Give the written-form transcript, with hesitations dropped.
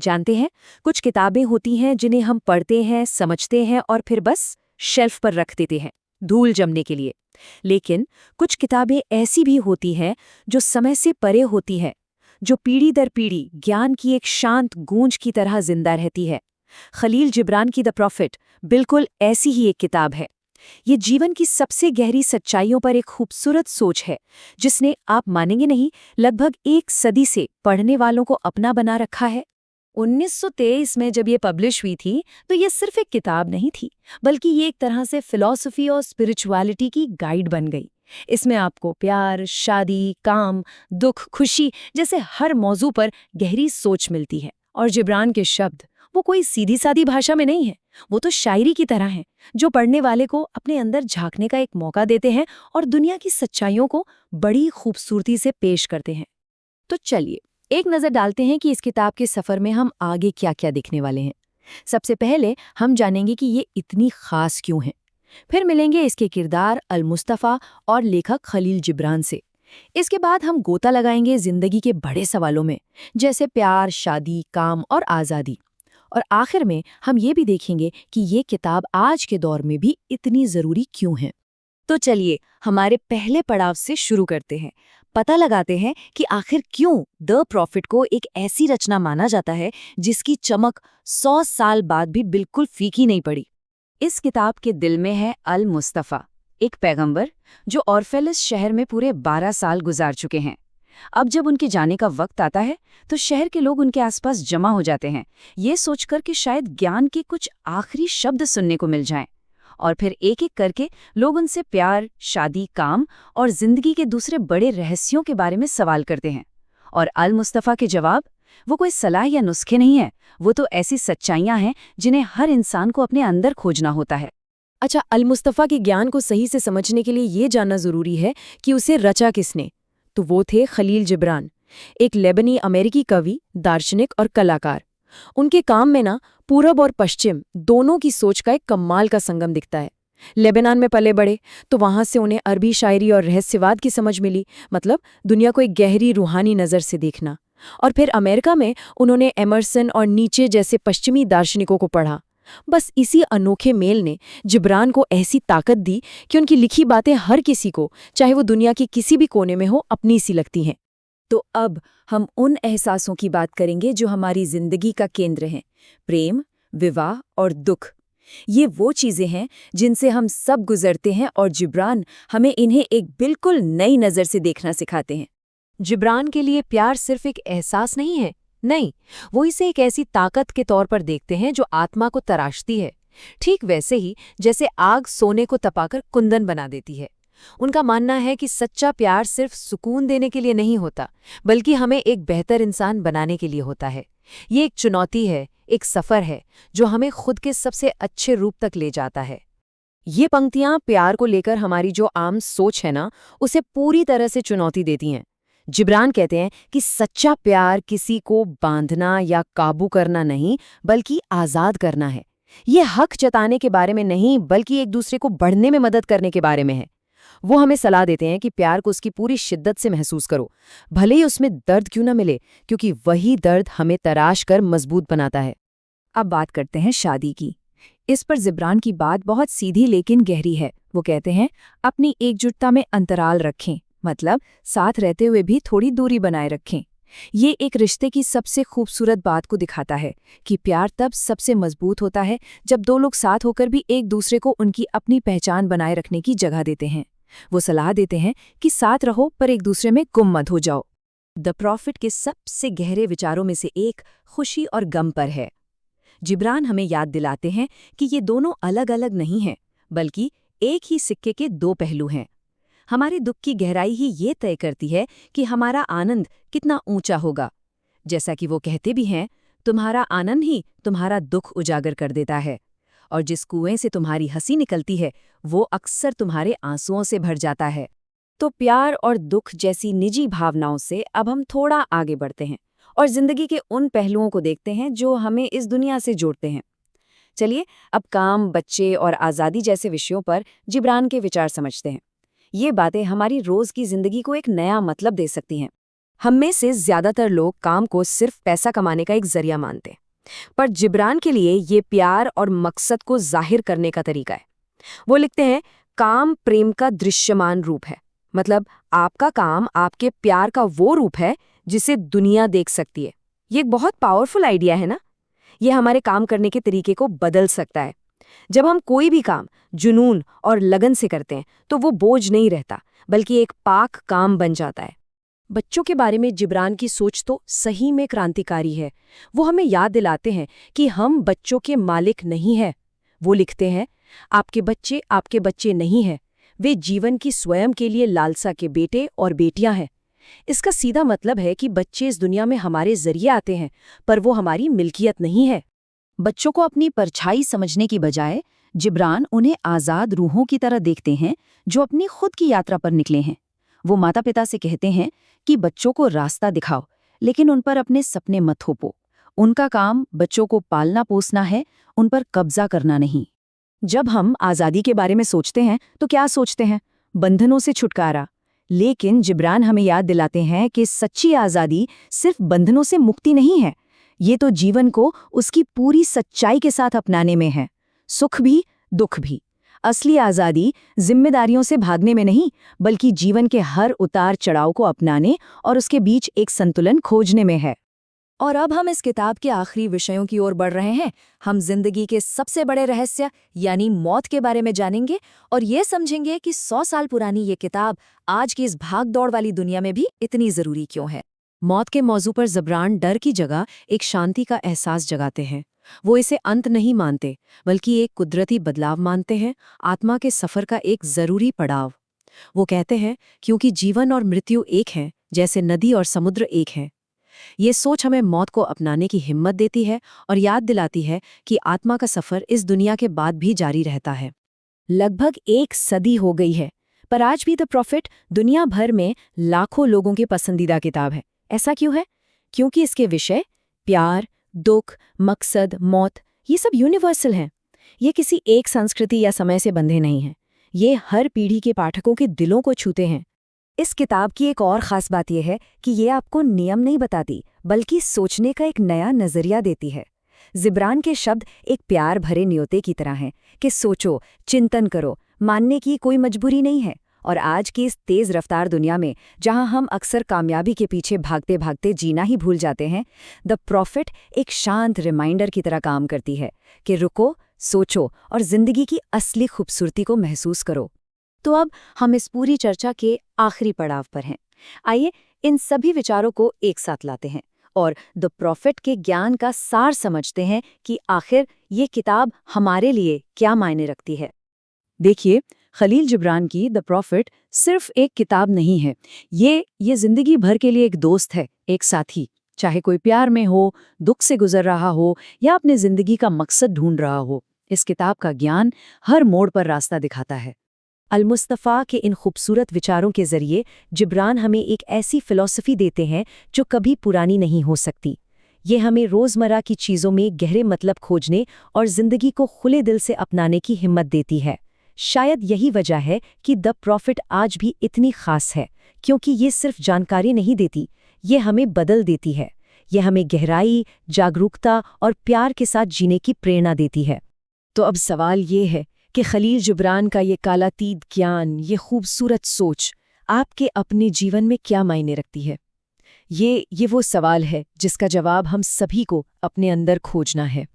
जानते हैं, कुछ किताबें होती हैं जिन्हें हम पढ़ते हैं, समझते हैं और फिर बस शेल्फ पर रख देते हैं, धूल जमने के लिए। लेकिन कुछ किताबें ऐसी भी होती हैं जो समय से परे होती है, जो पीढ़ी दर पीढ़ी ज्ञान की एक शांत गूंज की तरह जिंदा रहती है। खलील जिब्रान की द प्रॉफिट बिल्कुल ऐसी ही एक किताब है। ये जीवन की सबसे गहरी सच्चाइयों पर एक खूबसूरत सोच है, जिसने, आप मानेंगे नहीं, लगभग एक सदी से पढ़ने वालों को अपना बना रखा है। 1923 में जब ये पब्लिश हुई थी, तो ये सिर्फ एक किताब नहीं थी, बल्कि ये एक तरह से फिलॉसफी और स्पिरिचुअलिटी की गाइड बन गई। इसमें आपको प्यार, शादी, काम, दुख, खुशी जैसे हर मौजू पर गहरी सोच मिलती है। और जिब्रान के शब्द, वो कोई सीधी सादी भाषा में नहीं है, वो तो शायरी की तरह है, जो पढ़ने वाले को अपने अंदर झांकने का एक मौका देते हैं और दुनिया की सच्चाइयों को बड़ी खूबसूरती से पेश करते हैं। तो चलिए एक नज़र डालते हैं कि इस किताब के सफ़र में हम आगे क्या-क्या देखने वाले हैं। सबसे पहले हम जानेंगे कि ये इतनी खास क्यों है। फिर मिलेंगे इसके किरदार अल-मुस्तफ़ा और लेखक खलील जिब्रान से। इसके बाद हम गोता लगाएंगे जिंदगी के बड़े सवालों में, जैसे प्यार, शादी, काम और आज़ादी। और आखिर में हम ये भी देखेंगे कि ये किताब आज के दौर में भी इतनी ज़रूरी क्यों है। तो चलिए हमारे पहले पड़ाव से शुरू करते हैं। पता लगाते हैं कि आखिर क्यों द प्रॉफिट को एक ऐसी रचना माना जाता है जिसकी चमक 100 साल बाद भी बिल्कुल फीकी नहीं पड़ी। इस किताब के दिल में है अल-मुस्तफ़ा, एक पैगंबर जो ऑर्फेलस शहर में पूरे 12 साल गुजार चुके हैं। अब जब उनके जाने का वक्त आता है तो शहर के लोग उनके आसपास जमा हो जाते हैं, ये सोचकर कि शायद ज्ञान के कुछ आखिरी शब्द सुनने को मिल जाएं। और फिर एक एक करके लोग उनसे प्यार, शादी, काम और जिंदगी के दूसरे बड़े रहस्यों के बारे में सवाल करते हैं। और अल-मुस्तफ़ा के जवाब, वो कोई सलाह या नुस्खे नहीं है, वो तो ऐसी सच्चाइयां हैं जिन्हें हर इंसान को अपने अंदर खोजना होता है। अच्छा, अल-मुस्तफ़ा के ज्ञान को सही से समझने के लिए ये जानना जरूरी है कि उसे रचा किसने। तो वो थे खलील जिब्रान, एक लेबनी अमेरिकी कवि, दार्शनिक और कलाकार। उनके काम में ना पूरब और पश्चिम दोनों की सोच का एक कमाल का संगम दिखता है। लेबनान में पले बड़े तो वहां से उन्हें अरबी शायरी और रहस्यवाद की समझ मिली, मतलब दुनिया को एक गहरी रूहानी नज़र से देखना। और फिर अमेरिका में उन्होंने एमर्सन और नीचे जैसे पश्चिमी दार्शनिकों को पढ़ा। बस इसी अनोखे मेल ने जिब्रान को ऐसी ताकत दी कि उनकी लिखी बातें हर किसी को, चाहे वो दुनिया के किसी भी कोने में हो, अपनी सी लगती हैं। तो अब हम उन एहसासों की बात करेंगे जो हमारी जिंदगी का केंद्र हैं, प्रेम, विवाह और दुख। ये वो चीजें हैं जिनसे हम सब गुजरते हैं और जिब्रान हमें इन्हें एक बिल्कुल नई नज़र से देखना सिखाते हैं। जिब्रान के लिए प्यार सिर्फ एक एहसास नहीं है, नहीं, वो इसे एक ऐसी ताकत के तौर पर देखते हैं जो आत्मा को तराशती है, ठीक वैसे ही जैसे आग सोने को तपाकर कुंदन बना देती है। उनका मानना है कि सच्चा प्यार सिर्फ सुकून देने के लिए नहीं होता, बल्कि हमें एक बेहतर इंसान बनाने के लिए होता है। ये एक चुनौती है, एक सफ़र है जो हमें खुद के सबसे अच्छे रूप तक ले जाता है। ये पंक्तियां प्यार को लेकर हमारी जो आम सोच है ना, उसे पूरी तरह से चुनौती देती हैं। जिब्रान कहते हैं कि सच्चा प्यार किसी को बांधना या काबू करना नहीं, बल्कि आज़ाद करना है। ये हक जताने के बारे में नहीं, बल्कि एक दूसरे को बढ़ने में मदद करने के बारे में है। वो हमें सलाह देते हैं कि प्यार को उसकी पूरी शिद्दत से महसूस करो, भले ही उसमें दर्द क्यों ना मिले, क्योंकि वही दर्द हमें तराश कर मजबूत बनाता है। अब बात करते हैं शादी की। इस पर जिब्रान की बात बहुत सीधी लेकिन गहरी है। वो कहते हैं, अपनी एकजुटता में अंतराल रखें, मतलब साथ रहते हुए भी थोड़ी दूरी बनाए रखें। ये एक रिश्ते की सबसे खूबसूरत बात को दिखाता है कि प्यार तब सबसे मजबूत होता है जब दो लोग साथ होकर भी एक दूसरे को उनकी अपनी पहचान बनाए रखने की जगह देते हैं। वो सलाह देते हैं कि साथ रहो पर एक दूसरे में गुम मत हो जाओ। द प्रॉफिट के सबसे गहरे विचारों में से एक खुशी और गम पर है। जिब्रान हमें याद दिलाते हैं कि ये दोनों अलग अलग नहीं हैं, बल्कि एक ही सिक्के के दो पहलू हैं। हमारे दुख की गहराई ही ये तय करती है कि हमारा आनंद कितना ऊंचा होगा। जैसा कि वो कहते भी हैं, तुम्हारा आनंद ही तुम्हारा दुख उजागर कर देता है, और जिस कुएं से तुम्हारी हंसी निकलती है वो अक्सर तुम्हारे आंसुओं से भर जाता है। तो प्यार और दुख जैसी निजी भावनाओं से अब हम थोड़ा आगे बढ़ते हैं और जिंदगी के उन पहलुओं को देखते हैं जो हमें इस दुनिया से जोड़ते हैं। चलिए अब काम, बच्चे और आज़ादी जैसे विषयों पर जिब्रान के विचार समझते हैं। ये बातें हमारी रोज की जिंदगी को एक नया मतलब दे सकती हैं। हम में से ज्यादातर लोग काम को सिर्फ पैसा कमाने का एक जरिया मानते हैं, पर जिब्रान के लिए ये प्यार और मकसद को जाहिर करने का तरीका है। वो लिखते हैं, काम प्रेम का दृश्यमान रूप है। मतलब आपका काम आपके प्यार का वो रूप है जिसे दुनिया देख सकती है। ये एक बहुत पावरफुल आइडिया है ना। ये हमारे काम करने के तरीके को बदल सकता है। जब हम कोई भी काम जुनून और लगन से करते हैं तो वो बोझ नहीं रहता, बल्कि एक पाक काम बन जाता है। बच्चों के बारे में जिब्रान की सोच तो सही में क्रांतिकारी है। वो हमें याद दिलाते हैं कि हम बच्चों के मालिक नहीं हैं। वो लिखते हैं, आपके बच्चे नहीं हैं, वे जीवन की स्वयं के लिए लालसा के बेटे और बेटियां हैं। इसका सीधा मतलब है कि बच्चे इस दुनिया में हमारे जरिए आते हैं, पर वो हमारी मिल्कियत नहीं है। बच्चों को अपनी परछाई समझने की बजाय जिब्रान उन्हें आज़ाद रूहों की तरह देखते हैं जो अपनी खुद की यात्रा पर निकले हैं। वो माता पिता से कहते हैं कि बच्चों को रास्ता दिखाओ, लेकिन उन पर अपने सपने मत थोपो। उनका काम बच्चों को पालना पोसना है, उन पर कब्जा करना नहीं। जब हम आज़ादी के बारे में सोचते हैं तो क्या सोचते हैं? बंधनों से छुटकारा। लेकिन जिब्रान हमें याद दिलाते हैं कि सच्ची आज़ादी सिर्फ बंधनों से मुक्ति नहीं है, ये तो जीवन को उसकी पूरी सच्चाई के साथ अपनाने में है, सुख भी दुख भी। असली आज़ादी जिम्मेदारियों से भागने में नहीं, बल्कि जीवन के हर उतार चढ़ाव को अपनाने और उसके बीच एक संतुलन खोजने में है। और अब हम इस किताब के आखिरी विषयों की ओर बढ़ रहे हैं। हम जिंदगी के सबसे बड़े रहस्य यानी मौत के बारे में जानेंगे और ये समझेंगे कि 100 साल पुरानी ये किताब आज की इस भाग-दौड़ वाली दुनिया में भी इतनी ज़रूरी क्यों है। मौत के मौजू पर जिब्रान डर की जगह एक शांति का एहसास जगाते हैं। वो इसे अंत नहीं मानते, बल्कि एक कुदरती बदलाव मानते हैं, आत्मा के सफ़र का एक ज़रूरी पड़ाव। वो कहते हैं, क्योंकि जीवन और मृत्यु एक हैं, जैसे नदी और समुद्र एक हैं। ये सोच हमें मौत को अपनाने की हिम्मत देती है और याद दिलाती है कि आत्मा का सफ़र इस दुनिया के बाद भी जारी रहता है। लगभग 1 सदी हो गई है, पर आज भी द प्रॉफिट दुनिया भर में लाखों लोगों की पसंदीदा किताब है। ऐसा क्यों है? क्योंकि इसके विषय प्यार, दुख, मकसद, मौत ये सब यूनिवर्सल हैं। ये किसी एक संस्कृति या समय से बंधे नहीं हैं। ये हर पीढ़ी के पाठकों के दिलों को छूते हैं। इस किताब की एक और ख़ास बात यह है कि ये आपको नियम नहीं बताती, बल्कि सोचने का एक नया नज़रिया देती है। जिब्रान के शब्द एक प्यार भरे न्योते की तरह हैं कि सोचो, चिंतन करो, मानने की कोई मजबूरी नहीं है। और आज की इस तेज़ रफ्तार दुनिया में, जहां हम अक्सर कामयाबी के पीछे भागते भागते जीना ही भूल जाते हैं, द प्रॉफिट एक शांत रिमाइंडर की तरह काम करती है कि रुको, सोचो और ज़िंदगी की असली खूबसूरती को महसूस करो। तो अब हम इस पूरी चर्चा के आखिरी पड़ाव पर हैं। आइए इन सभी विचारों को एक साथ लाते हैं और द प्रॉफिट के ज्ञान का सार समझते हैं कि आखिर ये किताब हमारे लिए क्या मायने रखती है। देखिए, खलील जिब्रान की द प्रॉफिट सिर्फ एक किताब नहीं है। ये जिंदगी भर के लिए एक दोस्त है, एक साथी। चाहे कोई प्यार में हो, दुख से गुजर रहा हो या अपने जिंदगी का मकसद ढूंढ रहा हो, इस किताब का ज्ञान हर मोड़ पर रास्ता दिखाता है। अल-मुस्तफ़ा के इन खूबसूरत विचारों के जरिए जिब्रान हमें एक ऐसी फ़िलॉसफ़ी देते हैं जो कभी पुरानी नहीं हो सकती। ये हमें रोज़मर्रा की चीज़ों में गहरे मतलब खोजने और ज़िंदगी को खुले दिल से अपनाने की हिम्मत देती है। शायद यही वजह है कि द प्रॉफिट आज भी इतनी ख़ास है, क्योंकि ये सिर्फ जानकारी नहीं देती, ये हमें बदल देती है। ये हमें गहराई, जागरूकता और प्यार के साथ जीने की प्रेरणा देती है। तो अब सवाल ये है कि खलील जिब्रान का ये कालातीत ज्ञान, ये खूबसूरत सोच आपके अपने जीवन में क्या मायने रखती है? ये वो सवाल है जिसका जवाब हम सभी को अपने अंदर खोजना है।